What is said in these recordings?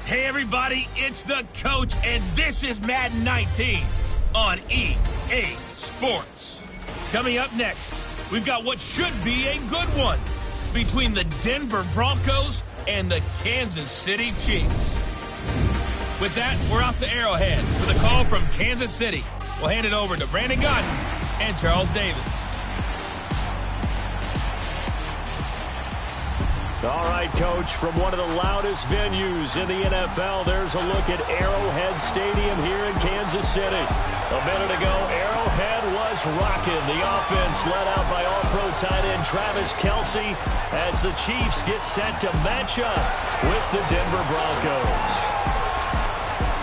Hey everybody, it's the coach, and this is Madden 19 on EA Sports. Coming up next, we've got what should be a good one between the Denver Broncos and the Kansas City Chiefs. With that, we're off to Arrowhead with a call from Kansas City. We'll hand it over to Brandon Godden and Charles Davis. All right, Coach, from one of the loudest venues in the NFL, there's a look at Arrowhead Stadium here in Kansas City. A minute ago, Arrowhead was rocking. The offense led out by All-Pro tight end Travis Kelce as the Chiefs get set to match up with the Denver Broncos.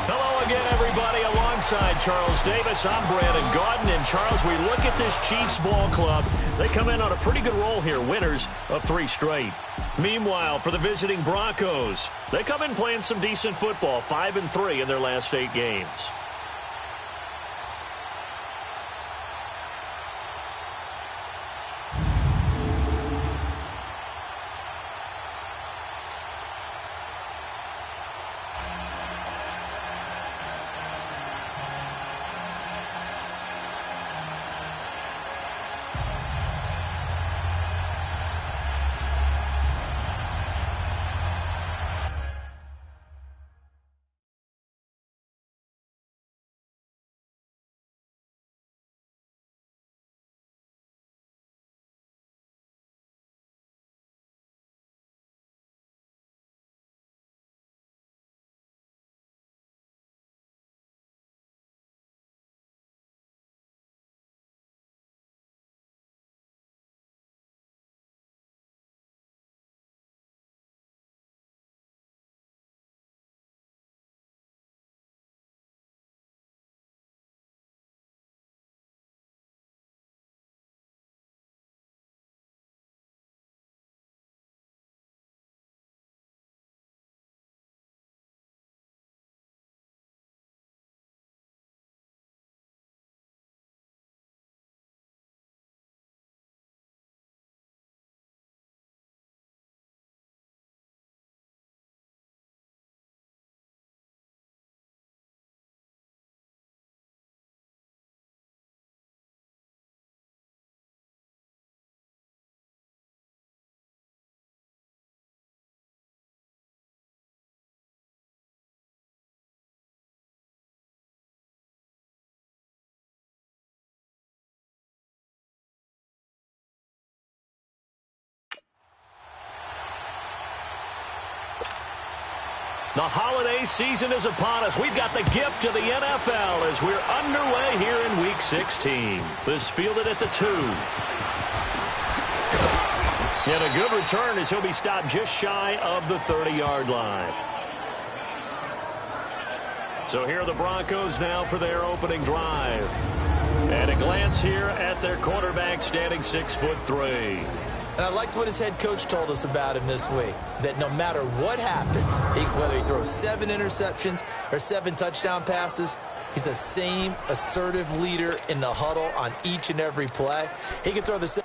Hello again, everybody. Alongside Charles Davis, I'm Brandon Godden. And Charles, we look at this Chiefs ball club. They come in on a pretty good roll here, winners of 3 straight. Meanwhile, for the visiting Broncos, they come in playing some decent football, 5-3 in their last 8 games. The holiday season is upon us. We've got the gift of the NFL as we're underway here in Week 16. This fielded at the 2. And a good return as he'll be stopped just shy of the 30-yard line. So here are the Broncos now for their opening drive. And a glance here at their quarterback standing 6'3". And I liked what his head coach told us about him this week, that no matter what happens, whether he throws 7 interceptions or 7 touchdown passes, he's the same assertive leader in the huddle on each and every play. He can throw the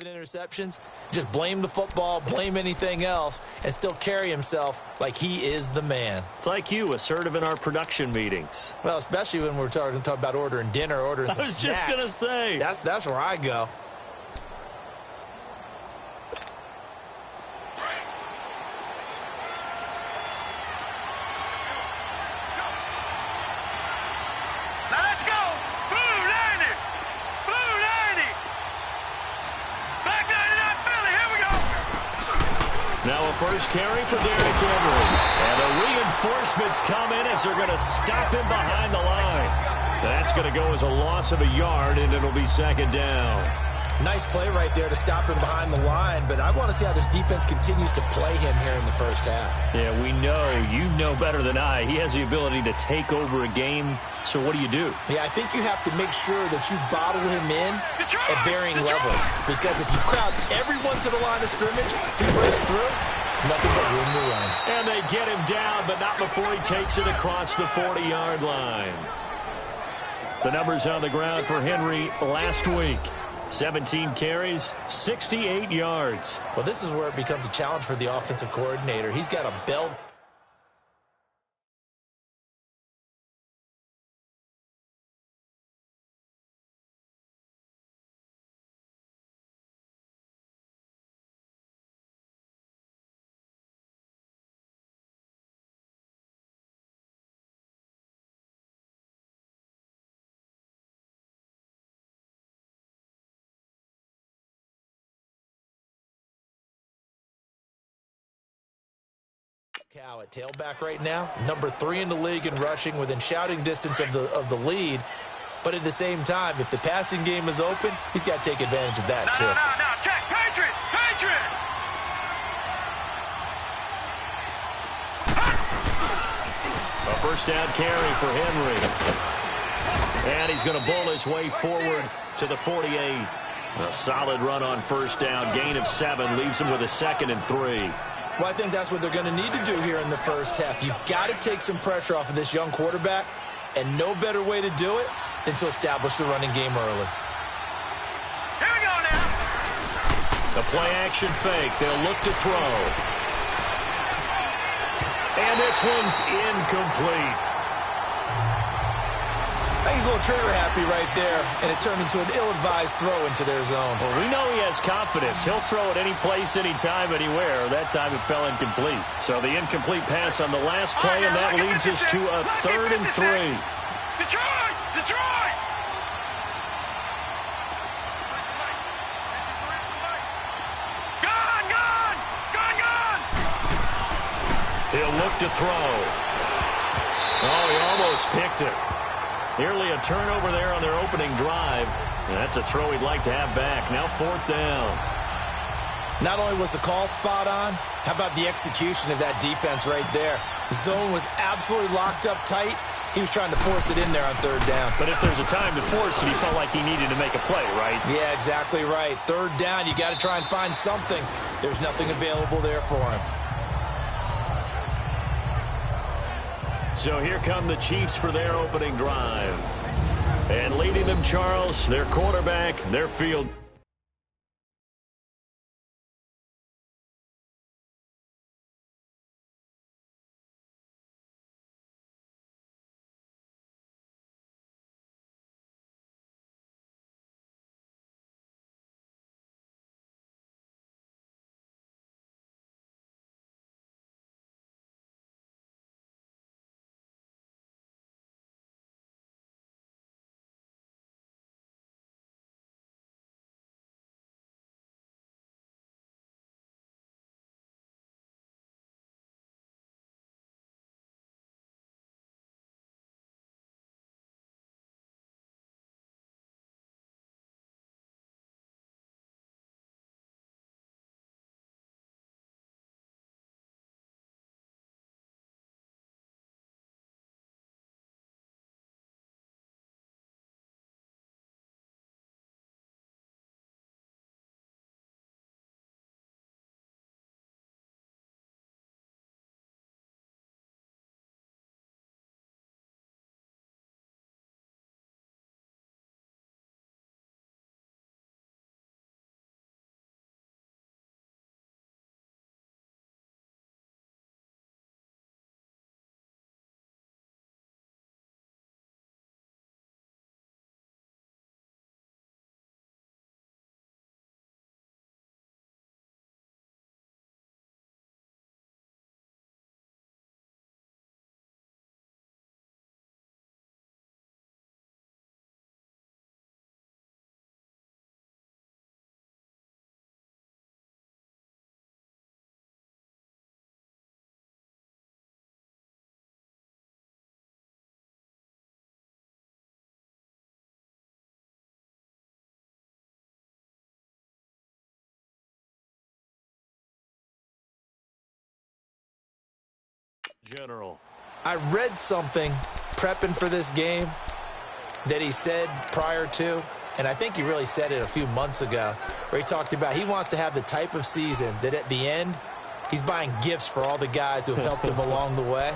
7 interceptions, just blame the football, blame anything else, and still carry himself like he is the man. It's like you, assertive in our production meetings. Well, especially when we're talking about ordering dinner, ordering some snacks. I was just going to say. That's where I go. Now a first carry for Derrick Henry. And the reinforcements come in as they're going to stop him behind the line. That's going to go as a loss of a yard, and it'll be second down. Nice play right there to stop him behind the line, but I want to see how this defense continues to play him here in the first half. Yeah, we know. You know better than I. He has the ability to take over a game, so what do you do? Yeah, I think you have to make sure that you bottle him in at varying levels, because if you crowd everyone to the line of scrimmage, if he breaks through, there's nothing but room to run. And they get him down, but not before he takes it across the 40-yard line. The numbers on the ground for Henry last week. 17 carries, 68 yards. Well, this is where it becomes a challenge for the offensive coordinator. He's got a belt. Cow at tailback right now, number 3 in the league in rushing, within shouting distance of the lead. But at the same time, if the passing game is open, he's got to take advantage of that too. No, check, Patriot. A first down carry for Henry. And he's going to bull his way forward to the 48. A solid run on first down, gain of 7, leaves him with a 2nd and 3. Well, I think that's what they're going to need to do here in the first half. You've got to take some pressure off of this young quarterback, and no better way to do it than to establish the running game early. Here we go now. The play-action fake. They'll look to throw. And this one's incomplete. I think he's a little trigger-happy right there, and it turned into an ill-advised throw into their zone. Well, we know he has confidence. He'll throw it any place, anytime, anywhere. That time it fell incomplete. So the incomplete pass on the last play, and that leads us to a 3rd and 3. Detroit! Gone! He'll look to throw. Oh, he almost picked it. Nearly a turnover there on their opening drive. And that's a throw he'd like to have back. Now 4th down. Not only was the call spot on, how about the execution of that defense right there? The zone was absolutely locked up tight. He was trying to force it in there on 3rd down. But if there's a time to force it, he felt like he needed to make a play, right? Yeah, exactly right. 3rd down, you got to try and find something. There's nothing available there for him. So here come the Chiefs for their opening drive. And leading them, Charles, their quarterback, their field. General. I read something prepping for this game that he said prior to, and I think he really said it a few months ago, where he talked about he wants to have the type of season that at the end, he's buying gifts for all the guys who have helped him along the way.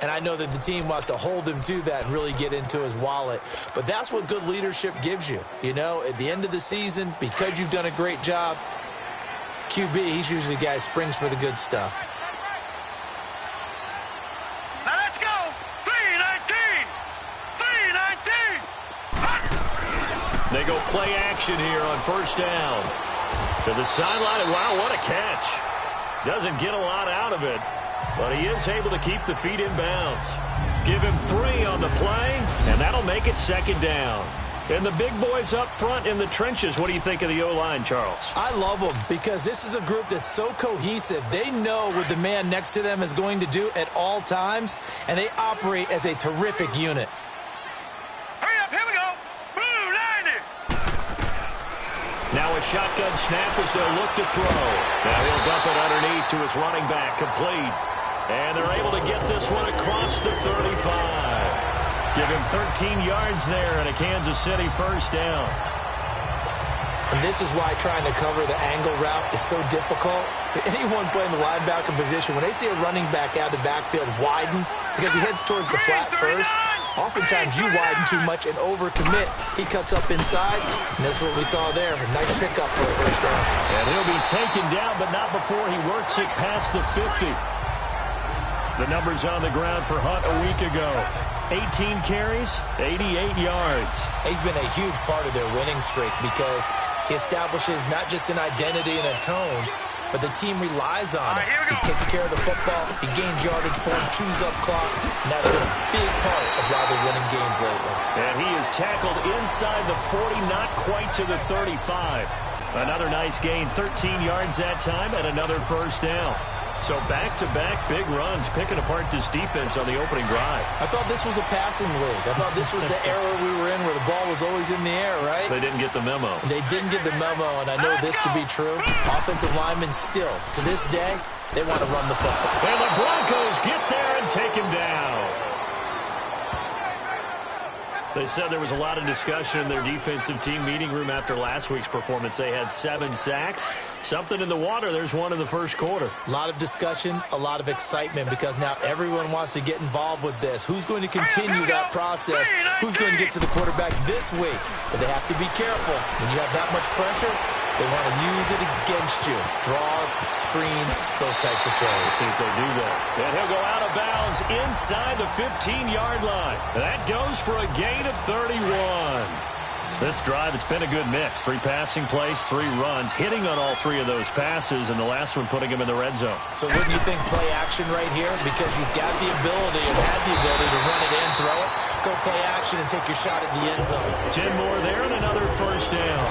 And I know that the team wants to hold him to that and really get into his wallet. But that's what good leadership gives you. You know, at the end of the season, because you've done a great job, QB, he's usually the guy who springs for the good stuff. Now let's go. 3-19. 3-19. They go play action here on first down. To the sideline, and wow, what a catch. Doesn't get a lot out of it, but he is able to keep the feet in bounds. Give him 3 on the play, and that'll make it second down. And the big boys up front in the trenches, what do you think of the O-line, Charles? I love them because this is a group that's so cohesive. They know what the man next to them is going to do at all times, and they operate as a terrific unit. Hurry up, here we go. Blue 90. Now a shotgun snap as they'll look to throw. Now he'll dump it underneath to his running back, complete. And they're able to get this one across the 35. Give him 13 yards there and a Kansas City first down. And this is why trying to cover the angle route is so difficult. Anyone playing the linebacker position, when they see a running back out of the backfield widen, because he heads towards the flat first, oftentimes you widen too much and overcommit. He cuts up inside, and that's what we saw there. A nice pickup for a first down. And he'll be taken down, but not before he works it past the 50. The numbers on the ground for Hunt a week ago. 18 carries, 88 yards. He's been a huge part of their winning streak because he establishes not just an identity and a tone, but the team relies on it. He takes care of the football, he gains yardage for him, chews up clock, and that's been a big part of why they're winning games lately. And he is tackled inside the 40, not quite to the 35. Another nice gain, 13 yards that time, and another first down. So back-to-back big runs, picking apart this defense on the opening drive. I thought this was a passing league. I thought this was the era we were in where the ball was always in the air, right? They didn't get the memo. They didn't get the memo, and I know this to be true. Offensive linemen still, to this day, they want to run the football. And the Broncos get there and take him down. They said there was a lot of discussion in their defensive team meeting room after last week's performance. They had 7 sacks. Something in the water. There's one in the first quarter. A lot of discussion, a lot of excitement because now everyone wants to get involved with this. Who's going to continue that process? Who's going to get to the quarterback this week? But they have to be careful. When you have that much pressure, they want to use it against you. Draws, screens, those types of plays. See if they do that. And he'll go out of bounds inside the 15-yard line. That goes for a gain of 31. This drive, it's been a good mix. 3 passing plays, 3 runs, hitting on all 3 of those passes, and the last one putting him in the red zone. So wouldn't you think play action right here? Because you've got the ability and had the ability to run it in, throw it, go play action and take your shot at the end zone. 10 more there and another first down.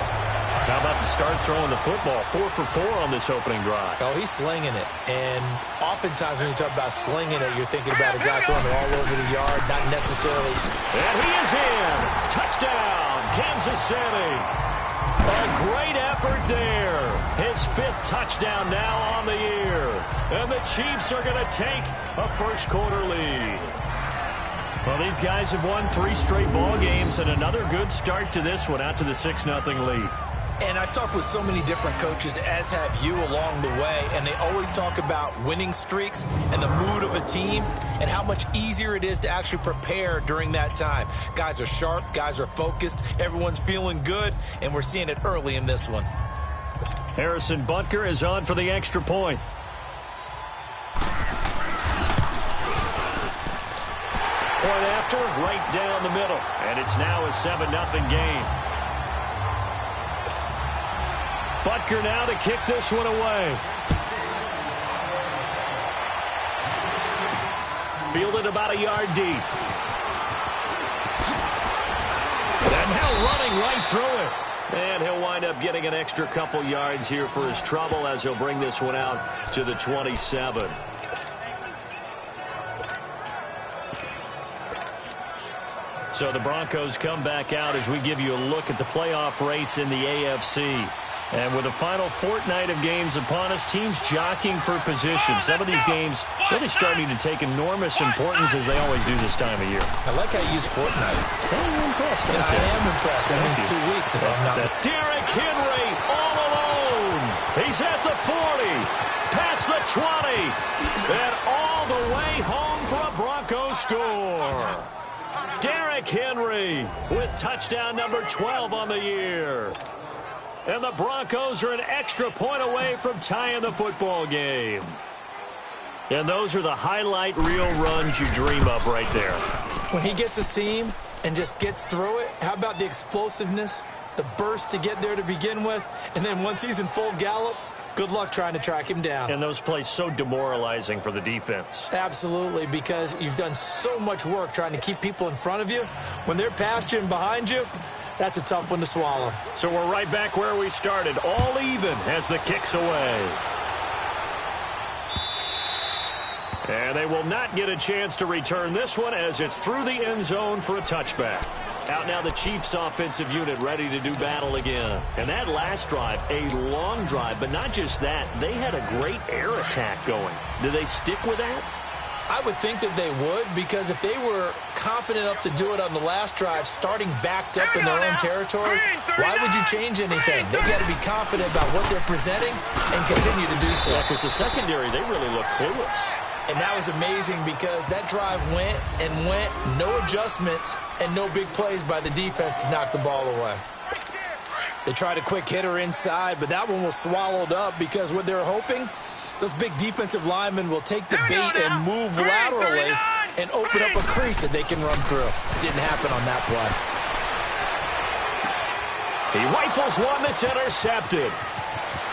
How about the start throwing the football? 4 for 4 on this opening drive. Oh, he's slinging it. And oftentimes when you talk about slinging it, you're thinking about a guy throwing it all over the yard, not necessarily. And he is in. Touchdown, Kansas City. A great effort there. His 5th touchdown now on the year. And the Chiefs are going to take a first quarter lead. Well, these guys have won 3 straight ball games and another good start to this one out to the 6-0 lead. And I've talked with so many different coaches, as have you along the way, and they always talk about winning streaks and the mood of a team and how much easier it is to actually prepare during that time. Guys are sharp, guys are focused, everyone's feeling good, and we're seeing it early in this one. Harrison Butker is on for the extra point. Point after, right down the middle, and it's now a 7-0 game. Butker now to kick this one away. Fielded about a yard deep. And now running right through it. And he'll wind up getting an extra couple yards here for his trouble as he'll bring this one out to the 27. So the Broncos come back out as we give you a look at the playoff race in the AFC. And with the final fortnight of games upon us, teams jockeying for position. Some of these games really starting to take enormous importance as they always do this time of year. I like how you use fortnight. Well, you're impressed, Yeah, I am impressed. That means 2 weeks if I'm not. Derrick Henry all alone. He's at the 40, past the 20, and all the way home for a Broncos score. Derrick Henry with touchdown number 12 on the year. And the Broncos are an extra point away from tying the football game. And those are the highlight reel runs you dream of right there. When he gets a seam and just gets through it, how about the explosiveness, the burst to get there to begin with, and then once he's in full gallop, good luck trying to track him down. And those plays so demoralizing for the defense. Absolutely, because you've done so much work trying to keep people in front of you. When they're past you and behind you, that's a tough one to swallow. So we're right back where we started, all even as the kick's away. And they will not get a chance to return this one as it's through the end zone for a touchback. Out now the Chiefs offensive unit ready to do battle again. And that last drive, a long drive, but not just that. They had a great air attack going. Do they stick with that? I would think that they would, because if they were confident enough to do it on the last drive, starting backed up in their own territory, why would you change anything? They've got to be confident about what they're presenting and continue to do so. Yeah, because the secondary, they really look clueless. And that was amazing because that drive went and went, no adjustments and no big plays by the defense to knock the ball away. They tried a quick hitter inside, but that one was swallowed up because what they're hoping, those big defensive linemen will take the bait and move laterally and open up a crease that they can run through. Didn't happen on that play. He rifles one that's intercepted.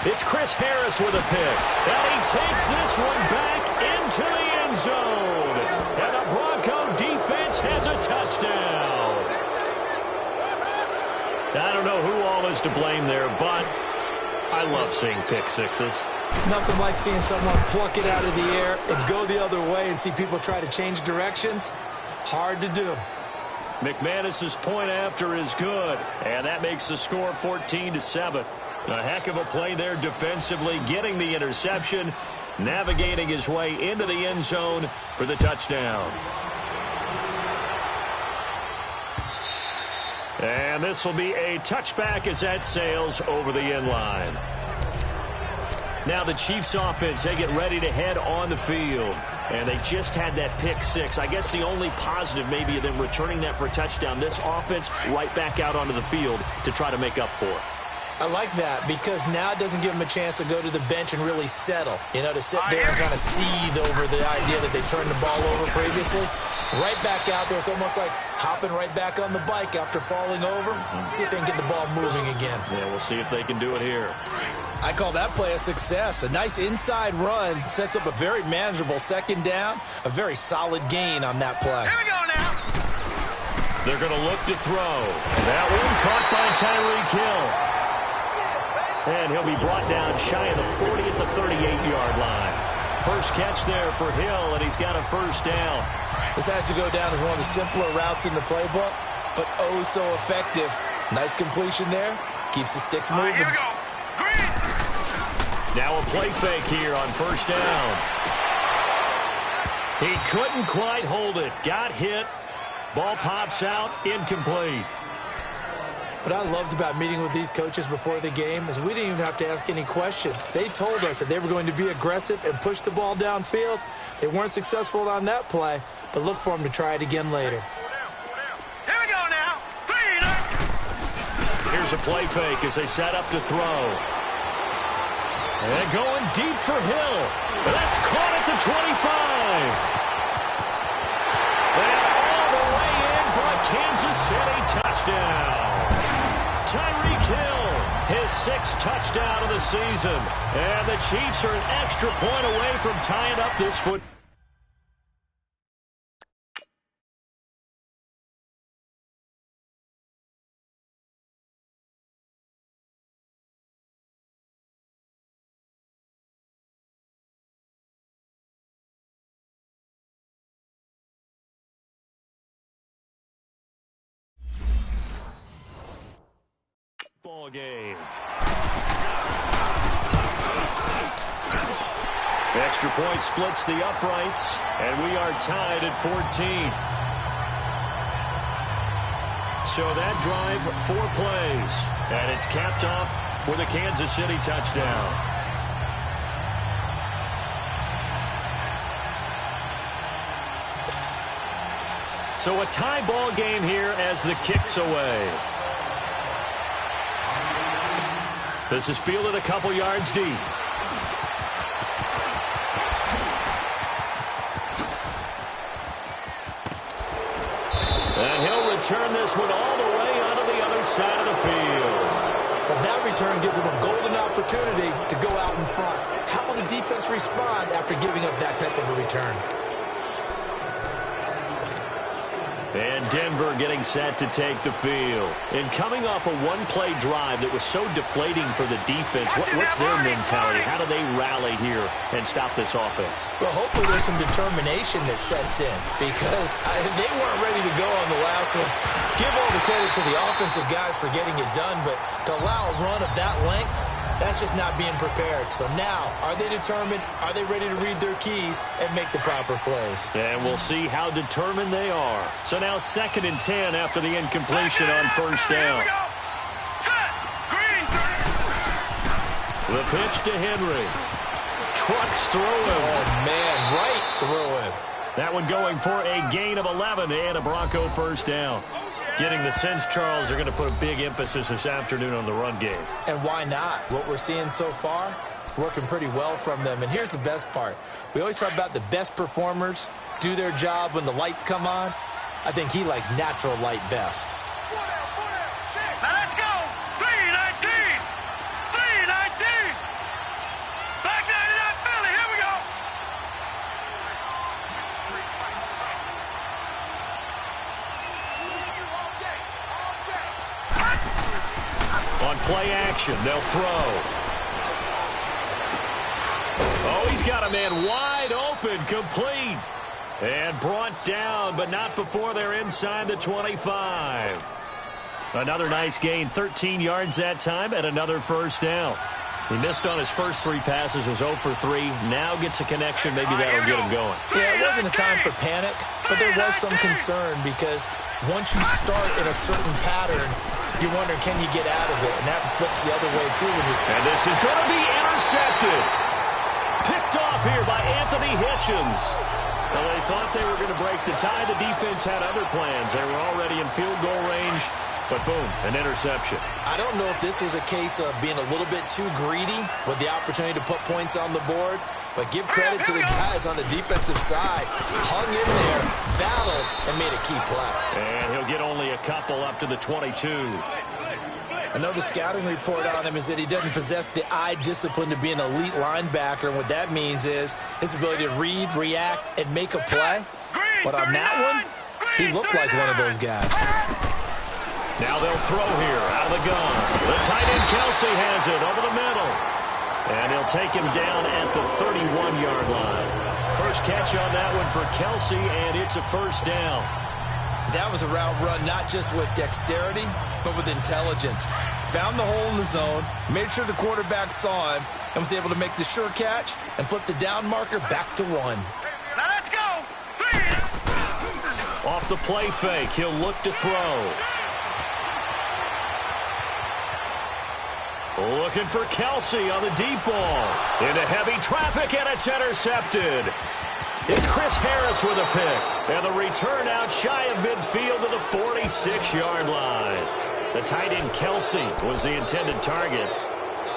It's Chris Harris with a pick. And he takes this one back into the end zone. And the Bronco defense has a touchdown. I don't know who all is to blame there, but I love seeing pick sixes. Nothing like seeing someone pluck it out of the air and go the other way and see people try to change directions. Hard to do. McManus's point after is good, and that makes the score 14-7. A heck of a play there defensively, getting the interception, navigating his way into the end zone for the touchdown. And this will be a touchback as that sails over the end line. Now the Chiefs offense, they get ready to head on the field. And they just had that pick six. I guess the only positive maybe of them returning that for a touchdown. This offense right back out onto the field to try to make up for it. I like that because now it doesn't give them a chance to go to the bench and really settle. You know, to sit there and kind of seethe over the idea that they turned the ball over previously. Right back out there. It's almost like hopping right back on the bike after falling over. See if they can get the ball moving again. Yeah, we'll see if they can do it here. I call that play a success. A nice inside run sets up a very manageable second down. A very solid gain on that play. Here we go now. They're going to look to throw. That one caught by Tyreek Hill. And he'll be brought down shy of the 40 at the 38-yard line. First catch there for Hill, and he's got a first down. This has to go down as one of the simpler routes in the playbook, but oh so effective. Nice completion there. Keeps the sticks moving. Here we go. Green. Now a play fake here on first down. He couldn't quite hold it. Got hit. Ball pops out. Incomplete. What I loved about meeting with these coaches before the game is we didn't even have to ask any questions. They told us that they were going to be aggressive and push the ball downfield. They weren't successful on that play, but look for them to try it again later. Here we go now. Here's a play fake as they set up to throw. And going deep for Hill. That's caught at the 25. And all the way in for a Kansas City touchdown. Tyreek Hill, his sixth touchdown of the season. And the Chiefs are an extra point away from tying up this football. Game. Extra point splits the uprights, and we are tied at 14. So that drive, 4 plays, and it's capped off with a Kansas City touchdown. So a tie ball game here as the kick's away. This is fielded a couple yards deep. And he'll return this one all the way onto the other side of the field. Well, that return gives him a golden opportunity to go out in front. How will the defense respond after giving up that type of a return? And Denver getting set to take the field. And coming off a one-play drive that was so deflating for the defense, what's their mentality? How do they rally here and stop this offense? Well, hopefully there's some determination that sets in because they weren't ready to go on the last one. Give all the credit to the offensive guys for getting it done, but to allow a run of that length, that's just not being prepared. So now, are they determined? Are they ready to read their keys and make the proper plays? And we'll see how determined they are. So now 2nd and 10 after the incompletion on first down. The pitch to Henry. Trucks through him. Oh, man, right through him. That one going for a gain of 11 and a Bronco first down. Getting the sense, Charles, they're going to put a big emphasis this afternoon on the run game. And why not? What we're seeing so far, it's working pretty well from them. And here's the best part. We always talk about the best performers do their job when the lights come on. I think he likes natural light best. Now let's go. 319. 319. Black 99 Philly. Here we go. On play action, they'll throw. Oh, he's got a man wide open, complete. And brought down, but not before they're inside the 25. Another nice gain, 13 yards that time, and another first down. He missed on his first 3 passes, was 0 for 3. Now gets a connection, maybe that'll get him going. Yeah, it wasn't a time for panic, but there was some concern because once you start in a certain pattern, you wonder, can you get out of it? And that flips the other way, too. And this is going to be intercepted. Picked off here by Anthony Hitchens. Well, they thought they were going to break the tie. The defense had other plans. They were already in field goal range, but boom, an interception. I don't know if this was a case of being a little bit too greedy with the opportunity to put points on the board, but give credit to the guys on the defensive side. Hung in there, battled, and made a key play. And he'll get only a couple up to the 22. I know the scouting report on him is that he doesn't possess the eye discipline to be an elite linebacker, and what that means is his ability to read, react, and make a play. But on that one, he looked like one of those guys. Now they'll throw here out of the gun. The tight end Kelsey has it over the middle. And he'll take him down at the 31-yard line. First catch on that one for Kelsey, and it's a first down. That was a route run not just with dexterity, but with intelligence. Found the hole in the zone, made sure the quarterback saw him, and was able to make the sure catch and flip the down marker back to 1. Now let's go. 3. Off the play fake, he'll look to throw. Looking for Kelsey on the deep ball. Into heavy traffic, and it's intercepted. It's Chris Harris with a pick. And the return out shy of midfield to the 46-yard line. The tight end Kelsey was the intended target.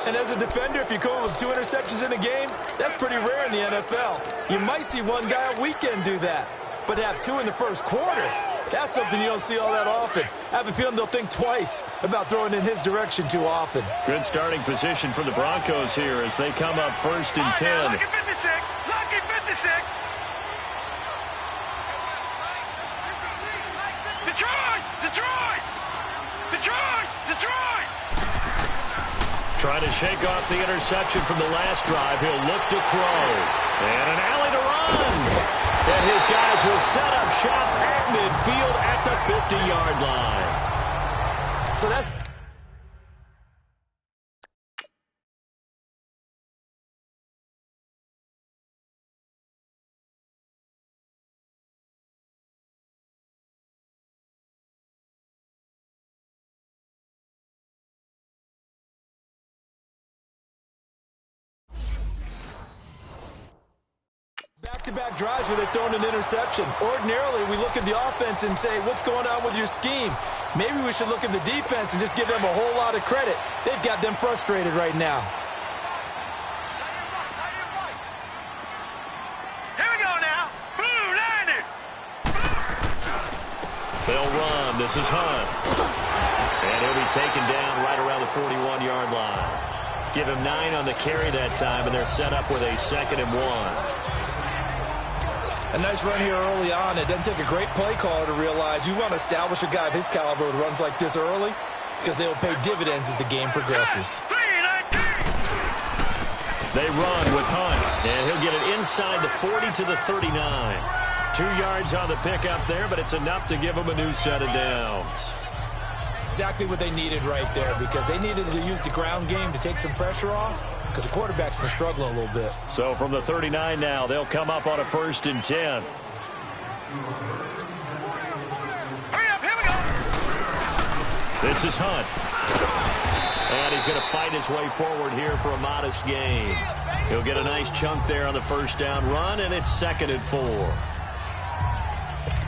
And as a defender, if you come with 2 interceptions in a game, that's pretty rare in the NFL. You might see one guy a weekend do that. But to have 2 in the first quarter, that's something you don't see all that often. I have a feeling they'll think twice about throwing in his direction too often. Good starting position for the Broncos here as they come up 1st and 10. Lucky 56. Lucky 56. Detroit! Detroit! Detroit! Detroit! Trying to shake off the interception from the last drive. He'll look to throw. And an alley to run. And his guys will set up shop at midfield at the 50-yard line. So that's back-to-back drives where they're throwing an interception. Ordinarily, we look at the offense and say, what's going on with your scheme? Maybe we should look at the defense and just give them a whole lot of credit. They've got them frustrated right now. Here we go now. Blue, 90. They'll run. This is Hunt. And he'll be taken down right around the 41-yard line. Give him 9 on the carry that time, and they're set up with a 2nd and 1. A nice run here early on. It doesn't take a great play caller to realize you want to establish a guy of his caliber with runs like this early because they will pay dividends as the game progresses. They run with Hunt, and he'll get it inside the 40 to the 39. 2 yards on the pickup there, but it's enough to give them a new set of downs. Exactly what they needed right there because they needed to use the ground game to take some pressure off because the quarterback's been struggling a little bit. So from the 39 now, they'll come up on a 1st and 10. Hurry up, here we go. This is Hunt. And he's going to fight his way forward here for a modest gain. He'll get a nice chunk there on the 1st down run, and it's 2nd and 4.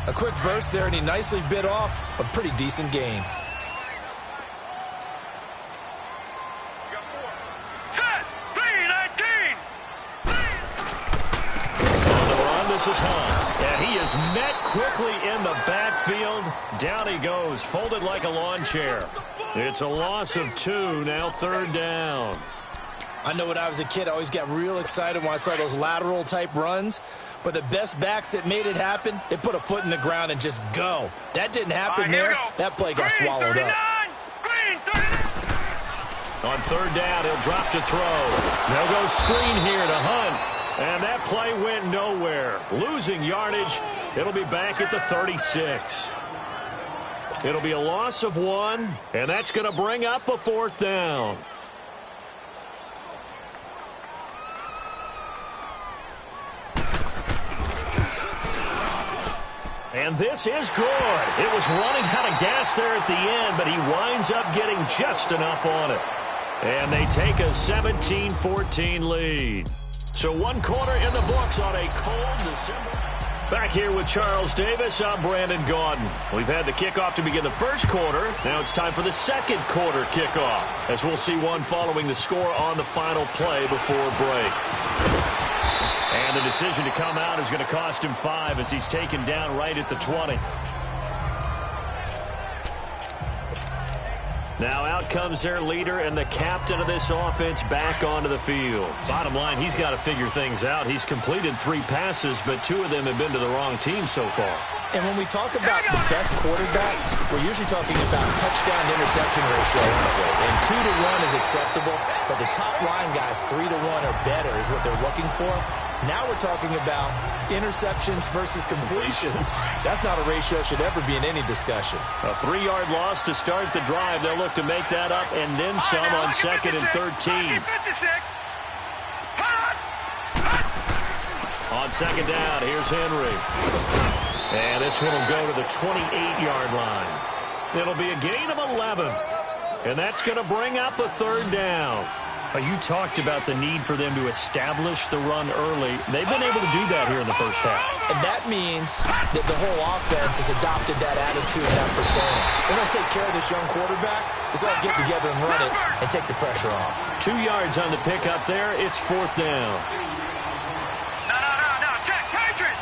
A quick burst there, and he nicely bit off a pretty decent gain. This is Hunt, and he is met quickly in the backfield. Down he goes, folded like a lawn chair. It's a loss of 2, now 3rd down. I know when I was a kid, I always got real excited when I saw those lateral-type runs, but the best backs that made it happen, they put a foot in the ground and just go. That didn't happen there. That play got swallowed up. On 3rd down, he'll drop to throw. They'll go screen here to Hunt. And that play went nowhere. Losing yardage. It'll be back at the 36. It'll be a loss of 1, and that's going to bring up a 4th down. And this is good. It was running out of gas there at the end, but he winds up getting just enough on it. And they take a 17-14 lead. So 1 quarter in the books on a cold December. Back here with Charles Davis, I'm Brandon Gaudin. We've had the kickoff to begin the 1st quarter. Now it's time for the 2nd quarter kickoff, as we'll see one following the score on the final play before break. And the decision to come out is going to cost him 5 as he's taken down right at the 20. Now out comes their leader and the captain of this offense back onto the field. Bottom line, he's got to figure things out. He's completed 3 passes, but 2 of them have been to the wrong team so far. And when we talk about the best quarterbacks, we're usually talking about touchdown-interception ratio. And 2 to 1 is acceptable, but the top line guys, 3 to 1 or better is what they're looking for. Now we're talking about interceptions versus completions. That's not a ratio should ever be in any discussion. A 3-yard loss to start the drive. They'll look to make that up and then some on 2nd and 13. On 2nd down, here's Henry. And this one will go to the 28-yard line. It'll be a gain of 11. And that's going to bring up a 3rd down. You talked about the need for them to establish the run early. They've been able to do that here in the 1st half. And that means that the whole offense has adopted that attitude and that persona. We're going to take care of this young quarterback. Let's all get together and run it and take the pressure off. 2 yards on the pickup there. It's 4th down. No. Check. Patriot.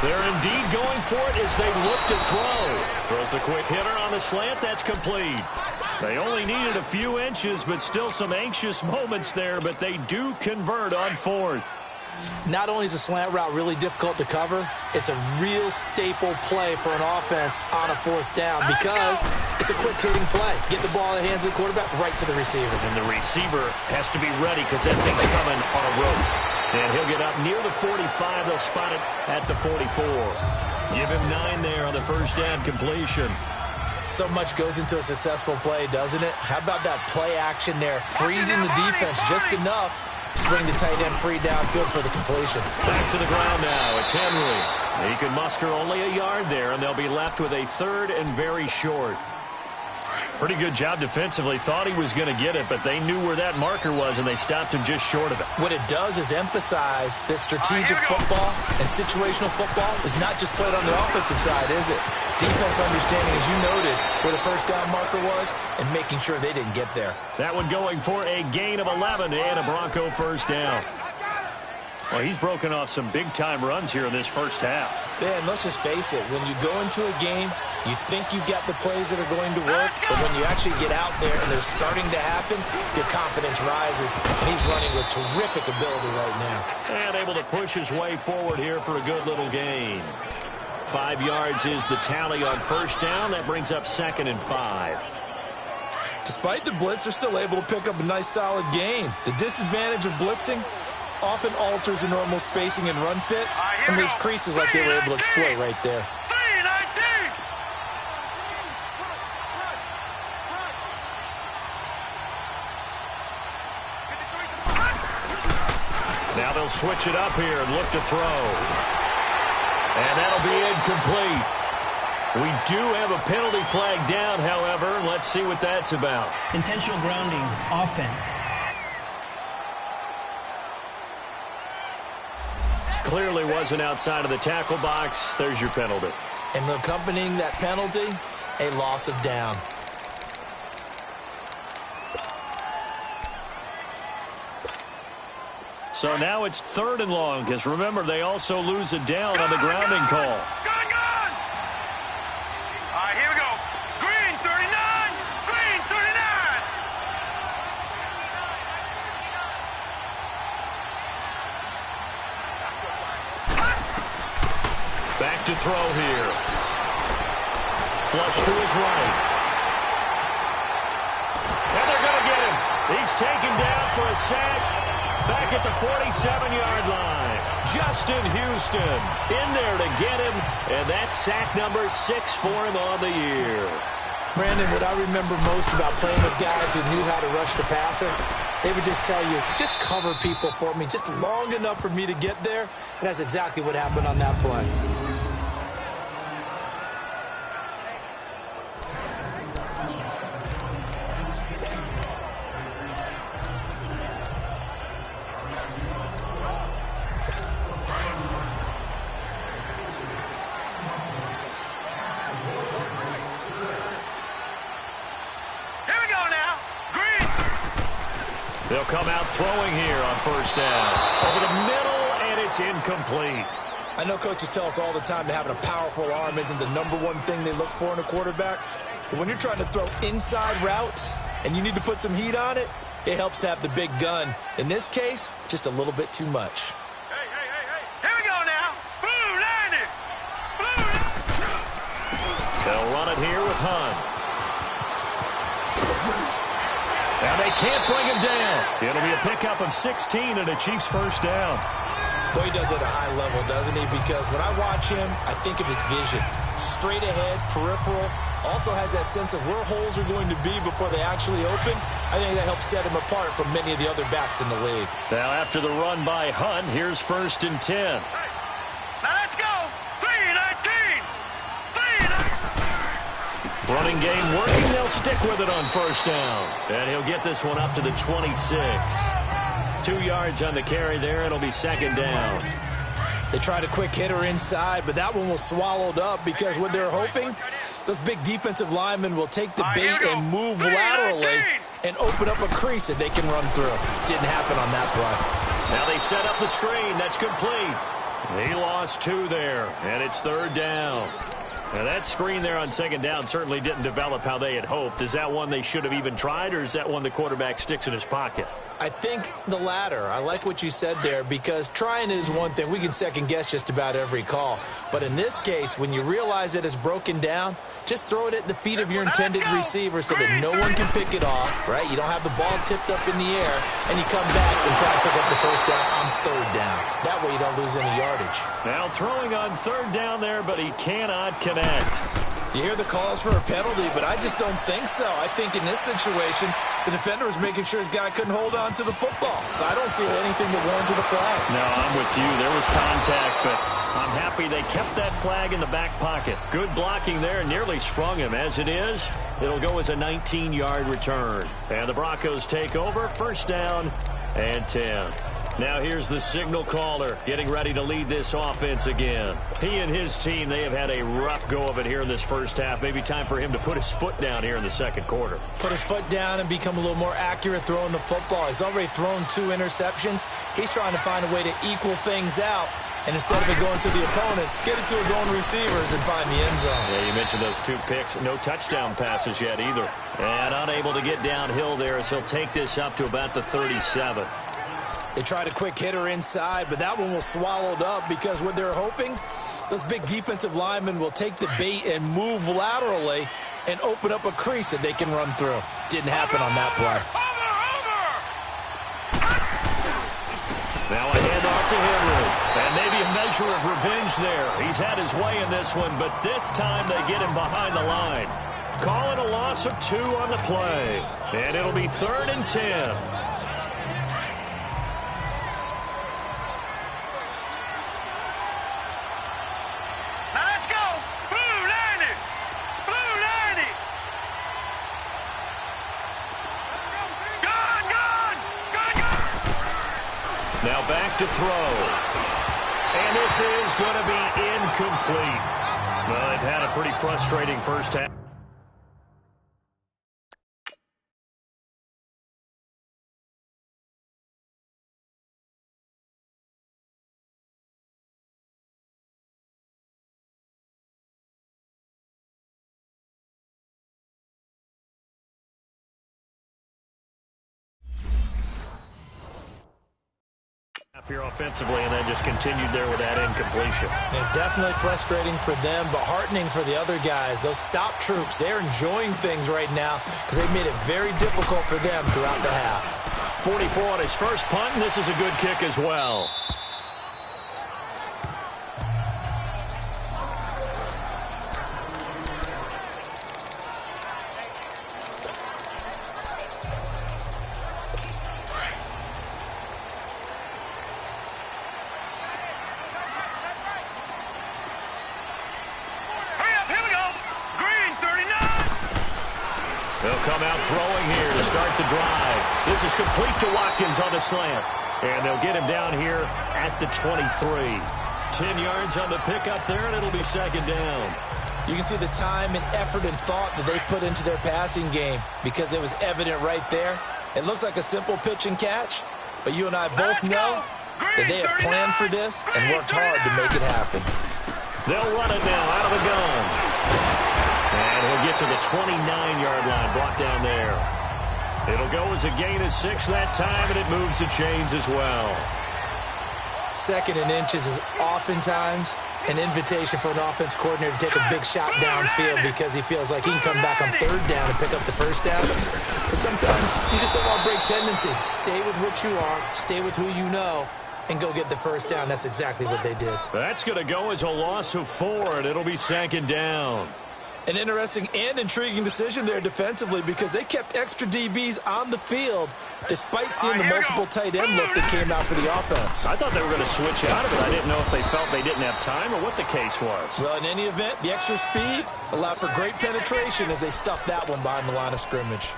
They're indeed going for it as they look to throw. Throws a quick hitter on the slant. That's complete. They only needed a few inches, but still some anxious moments there, but they do convert on 4th. Not only is a slant route really difficult to cover, it's a real staple play for an offense on a 4th down because it's a quick hitting play. Get the ball in the hands of the quarterback right to the receiver. And the receiver has to be ready because that thing's coming on a rope. And he'll get up near the 45. They'll spot it at the 44. Give him 9 there on the 1st down completion. So much goes into a successful play, doesn't it? How about that play action there? Freezing the defense just enough to bring the tight end free downfield for the completion. Back to the ground now. It's Henry. He can muster only a yard there, and they'll be left with a 3rd and very short. Pretty good job defensively. Thought he was going to get it, but they knew where that marker was, and they stopped him just short of it. What it does is emphasize that strategic football and situational football is not just played on the offensive side, is it? Defense understanding, as you noted, where the first down marker was and making sure they didn't get there. That one going for a gain of 11 and a Bronco first down. Well, he's broken off some big-time runs here in this first half. Yeah, and let's just face it. When you go into a game, you think you've got the plays that are going to work, but when you actually get out there and they're starting to happen, your confidence rises, and he's running with terrific ability right now. And able to push his way forward here for a good little gain. 5 yards is the tally on first down. That brings up 2nd and 5. Despite the blitz, they're still able to pick up a nice, solid gain. The disadvantage of blitzing often alters the normal spacing and run fits and leaves creases like they were able to exploit right there. Now they'll switch it up here and look to throw. And that'll be incomplete. We do have a penalty flag down, however. Let's see what that's about. Intentional grounding, offense. Clearly wasn't outside of the tackle box. There's your penalty. And accompanying that penalty, a loss of down. So now it's 3rd and long, because remember, they also lose a down on the grounding call. Back to throw here. Flush to his right. And they're going to get him. He's taken down for a sack. Back at the 47-yard line. Justin Houston in there to get him. And that's sack number 6 for him on the year. Brandon, what I remember most about playing with guys who knew how to rush the passer, they would just tell you, just cover people for me, just long enough for me to get there. And that's exactly what happened on that play. They'll come out throwing here on first down. Over the middle, and it's incomplete. I know coaches tell us all the time that having a powerful arm isn't the #1 thing they look for in a quarterback. But when you're trying to throw inside routes and you need to put some heat on it, it helps to have the big gun. In this case, just a little bit too much. Hey. Here we go now. Blue line it. They'll run it here with Hunt. Now they can't bring him down. It'll be a pickup of 16 and a Chiefs first down. Boy, he does it at a high level, doesn't he? Because when I watch him, I think of his vision. Straight ahead, peripheral. Also has that sense of where holes are going to be before they actually open. I think that helps set him apart from many of the other backs in the league. Now after the run by Hunt, here's 1st and 10. Now let's go. 3-19. Running game working. They'll stick with it on first down. And he'll get this one up to the 26. 2 yards on the carry there. It'll be 2nd down. They tried a quick hitter inside, but that one was swallowed up because what they're hoping, those big defensive linemen will take the bait and move laterally and open up a crease that they can run through. Didn't happen on that play. Now they set up the screen. That's complete. He lost 2 there, and it's 3rd down. Now that screen there on 2nd down certainly didn't develop how they had hoped. Is that one they should have even tried, or is that one the quarterback sticks in his pocket? I think the latter. I like what you said there, because trying is one thing. We can second guess just about every call. But in this case, when you realize that it's broken down, just throw it at the feet of your intended receiver so that no one can pick it off, right? You don't have the ball tipped up in the air, and you come back and try to pick up the first down on 3rd down. That way you don't lose any yardage. Now throwing on 3rd down there, but he cannot connect. You hear the calls for a penalty, but I just don't think so. I think in this situation, the defender was making sure his guy couldn't hold on to the football. So I don't see anything to warrant the flag. No, I'm with you. There was contact, but I'm happy they kept that flag in the back pocket. Good blocking there, nearly sprung him. As it is, it'll go as a 19-yard return. And the Broncos take over, first down and 10. Now here's the signal caller getting ready to lead this offense again. He and his team, they have had a rough go of it here in this first half. Maybe time for him to put his foot down here in the second quarter. Put his foot down and become a little more accurate throwing the football. He's already thrown 2 interceptions. He's trying to find a way to equal things out. And instead of it going to the opponents, get it to his own receivers and find the end zone. Yeah, you mentioned those 2 picks. No touchdown passes yet either. And unable to get downhill there as he'll take this up to about the 37. They tried a quick hitter inside, but that one was swallowed up because what they're hoping, those big defensive linemen will take the bait and move laterally and open up a crease that they can run through. Didn't happen on that play. Now a handoff to Henry. And maybe a measure of revenge there. He's had his way in this one, but this time they get him behind the line. Calling a loss of 2 on the play. And it'll be 3rd and 10. Now back to throw. And this is going to be incomplete. Well, they've had a pretty frustrating first half. Here offensively, and then just continued there with that incompletion. And definitely frustrating for them, but heartening for the other guys. Those stop troops, they're enjoying things right now because they've made it very difficult for them throughout the half. 44 on his first punt, and this is a good kick as well. They'll come out throwing here to start the drive. This is complete to Watkins on the slant. And they'll get him down here at the 23. 10 yards on the pickup there, and it'll be second down. You can see the time and effort and thought that they put into their passing game because it was evident right there. It looks like a simple pitch and catch, but you and I both know that they have planned for this and worked hard to make it happen. They'll run it now out of the gun. And he'll get to the 29-yard line, brought down there. It'll go as a gain of 6 that time, and it moves the chains as well. 2nd and inches is oftentimes an invitation for an offense coordinator to take a big shot downfield because he feels like he can come back on 3rd down and pick up the first down. But sometimes you just don't want to break tendency. Stay with what you are, stay with who you know, and go get the first down. That's exactly what they did. That's going to go as a loss of 4, and it'll be 2nd down. An interesting and intriguing decision there defensively because they kept extra DBs on the field despite seeing the multiple tight end look that came out for the offense. I thought they were going to switch out of it. I didn't know if they felt they didn't have time or what the case was. Well, in any event, the extra speed allowed for great penetration as they stuffed that one behind the line of scrimmage.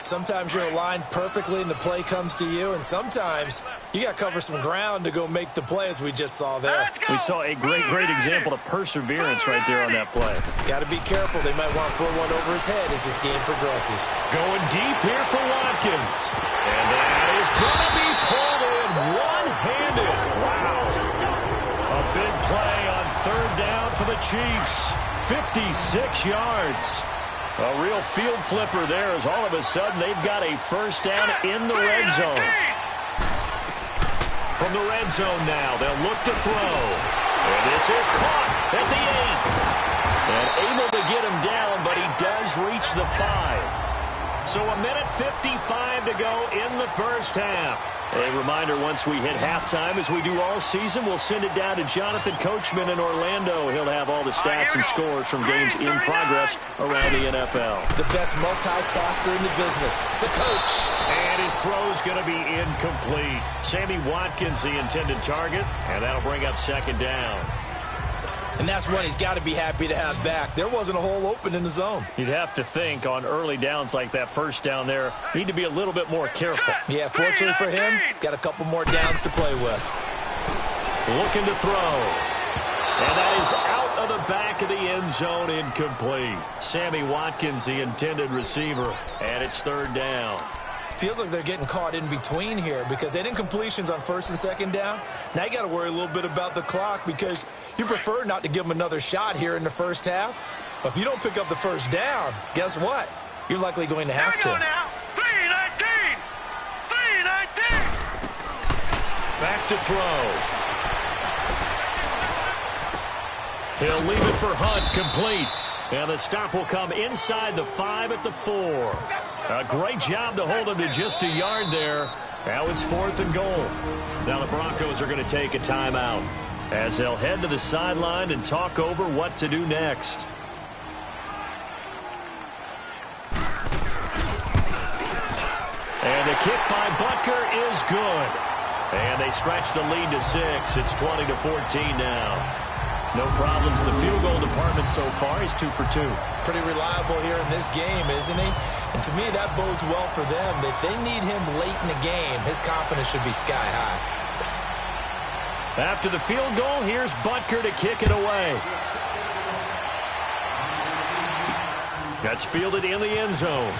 Sometimes you're aligned perfectly and the play comes to you, and sometimes you got to cover some ground to go make the play as we just saw there. We saw a great example of perseverance right there on that play. Got to be careful. They might want to throw one over his head as this game progresses. Going deep here for Watkins. And that is going to be pulled in one-handed. Wow. A big play on 3rd down for the Chiefs. 56 yards. A real field flipper there as all of a sudden they've got a first down in the red zone. From the red zone now, they'll look to throw. And this is caught at the 8. And able to get him down, but he does reach the 5. So 1:55 to go in the first half. A reminder, once we hit halftime, as we do all season, we'll send it down to Jonathan Coachman in Orlando. He'll have all the stats and scores from games in progress around the NFL. The best multitasker in the business, the coach. And his throw's going to be incomplete. Sammy Watkins, the intended target, and that'll bring up second down. And that's one he's got to be happy to have back. There wasn't a hole open in the zone. You'd have to think on early downs like that first down there, need to be a little bit more careful. Yeah, fortunately for him, got a couple more downs to play with. Looking to throw. And that is out of the back of the end zone, incomplete. Sammy Watkins, the intended receiver, and it's third down. Feels like they're getting caught in between here because they didn't incompletions on first and second down. Now you got to worry a little bit about the clock because you prefer not to give them another shot here in the first half. But if you don't pick up the first down, guess what? You're likely going to have to. Now. 3-19. 3-19. Back to throw. He'll leave it for Hunt, complete. And the stop will come inside the 5 at the 4. A great job to hold him to just a yard there. Now it's 4th and goal. Now the Broncos are going to take a timeout as they'll head to the sideline and talk over what to do next. And the kick by Butker is good. And they stretch the lead to 6. It's 20-14 now. No problems in the field goal department so far. He's 2 for 2. Pretty reliable here in this game, isn't he? And to me, that bodes well for them. If they need him late in the game, his confidence should be sky high. After the field goal, here's Butker to kick it away. That's fielded in the end zone.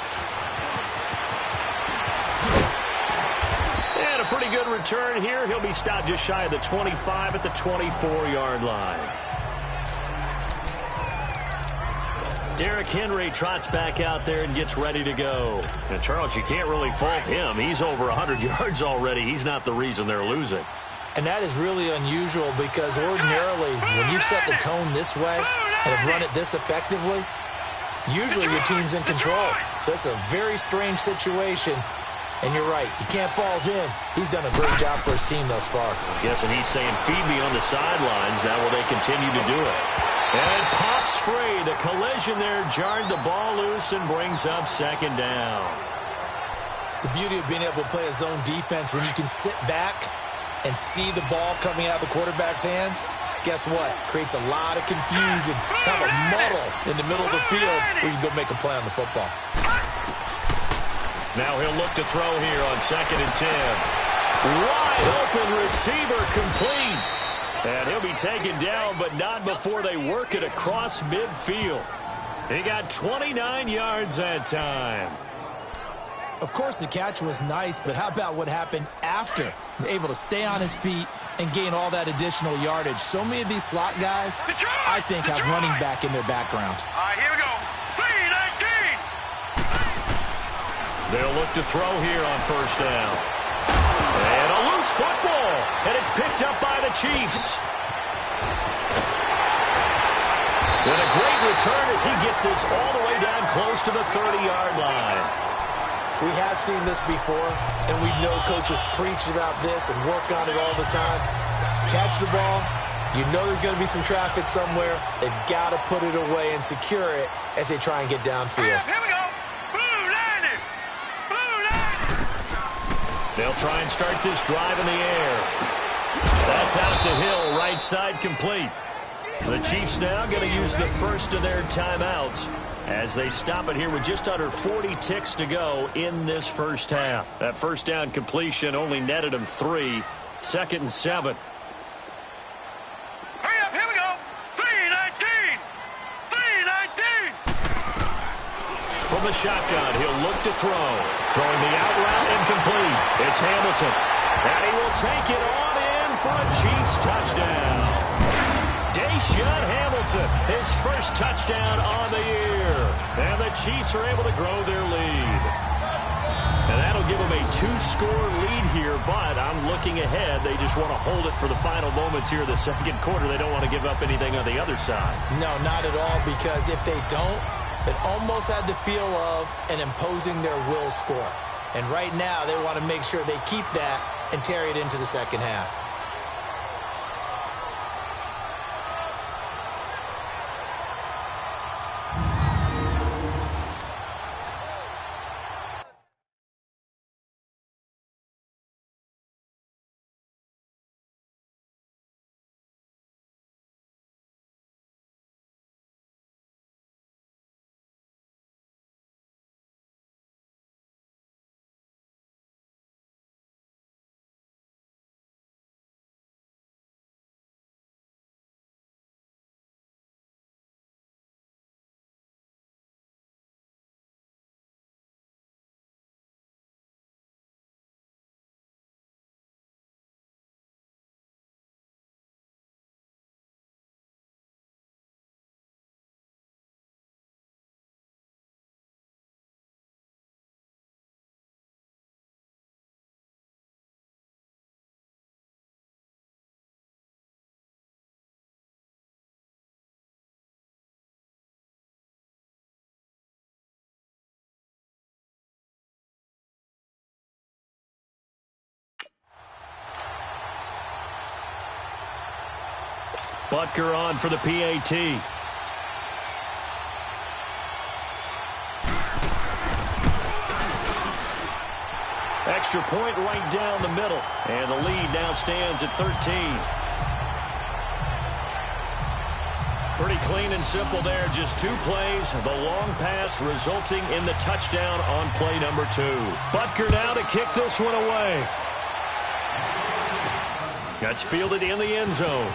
And a pretty good return here. He'll be stopped just shy of the 25 at the 24-yard line. Derrick Henry trots back out there and gets ready to go. And Charles, you can't really fault him. He's over 100 yards already. He's not the reason they're losing. And that is really unusual because ordinarily when you set the tone this way and have run it this effectively, usually your team's in control. So it's a very strange situation. And you're right, you can't fault him. He's done a great job for his team thus far. Yes, and he's saying, feed me on the sidelines. Now will they continue to do it? And it pops free. The collision there jarred the ball loose and brings up second down. The beauty of being able to play a zone defense when you can sit back and see the ball coming out of the quarterback's hands, guess what? Creates a lot of confusion, kind of a muddle in the middle of the field where you can go make a play on the football. Now he'll look to throw here on 2nd and 10. Wide open receiver, complete. And he'll be taken down, but not before they work it across midfield. He got 29 yards that time. Of course, the catch was nice, but how about what happened after? Able to stay on his feet and gain all that additional yardage. So many of these slot guys, I think, have running back in their background. All right, here we go. 3-19. They'll look to throw here on first down. And a loose football. And it's picked up by the Chiefs. And a great return as he gets this all the way down close to the 30-yard line. We have seen this before, and we know coaches preach about this and work on it all the time. Catch the ball. You know there's going to be some traffic somewhere. They've got to put it away and secure it as they try and get downfield. Here we go. Blue line. Blue line. They'll try and start this drive in the air. That's out to Hill, right side complete. The Chiefs now going to use the first of their timeouts as they stop it here with just under 40 ticks to go in this first half. That first down completion only netted them 3. 2nd and 7. Hurry up, here we go. 3-19. 3-19. From the shotgun, he'll look to throw. Throwing the out route incomplete. It's Hamilton. And he will take it on in for a Chiefs touchdown. Deshaun Hamilton, his first touchdown on the year. And the Chiefs are able to grow their lead. And that'll give them a 2-score lead here, but I'm looking ahead. They just want to hold it for the final moments here of the second quarter. They don't want to give up anything on the other side. No, not at all, because if they don't, It almost had the feel of an imposing their will score. And right now, they want to make sure they keep that and carry it into the second half. Butker on for the PAT. Extra point right down the middle. And the lead now stands at 13. Pretty clean and simple there. Just 2 plays. The long pass resulting in the touchdown on play number 2. Butker now to kick this one away. That's fielded in the end zone.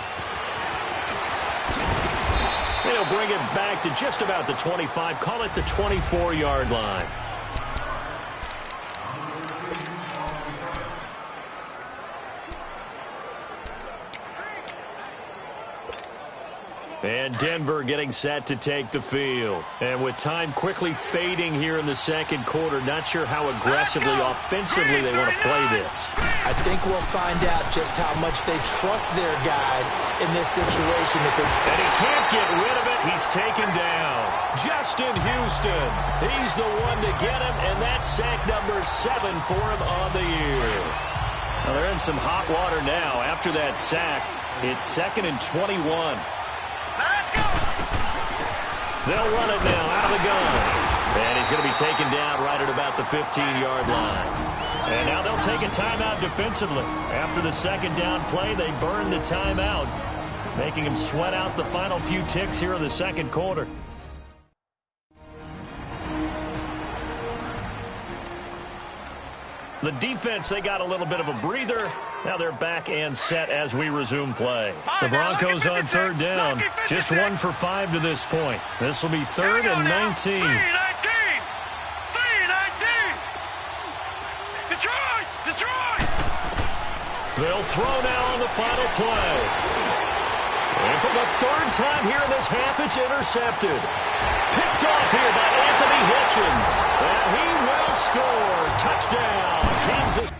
He'll bring it back to just about the 25. Call it the 24-yard line. And Denver getting set to take the field. And with time quickly fading here in the second quarter, not sure how aggressively, offensively they want to play this. I think we'll find out just how much they trust their guys in this situation. And he can't get rid of it. He's taken down. Justin Houston. He's the one to get him, and that's sack number 7 for him on the year. Well, they're in some hot water now. After that sack, it's 2nd and 21. Let's go! They'll run it now out of the gun. And he's going to be taken down right at about the 15-yard line. And now they'll take a timeout defensively. After the second down play, they burn the timeout, making him sweat out the final few ticks here in the second quarter. The defense, they got a little bit of a breather. Now they're back and set as we resume play. The Broncos on 3rd down. Just 1 for 5 to this point. This will be 3rd and 19. 3-19! Detroit! They'll throw now on the final play. And for the 3rd time here in this half, it's intercepted. Picked off here by Anthony Hitchens. And he will score. Touchdown, Kansas.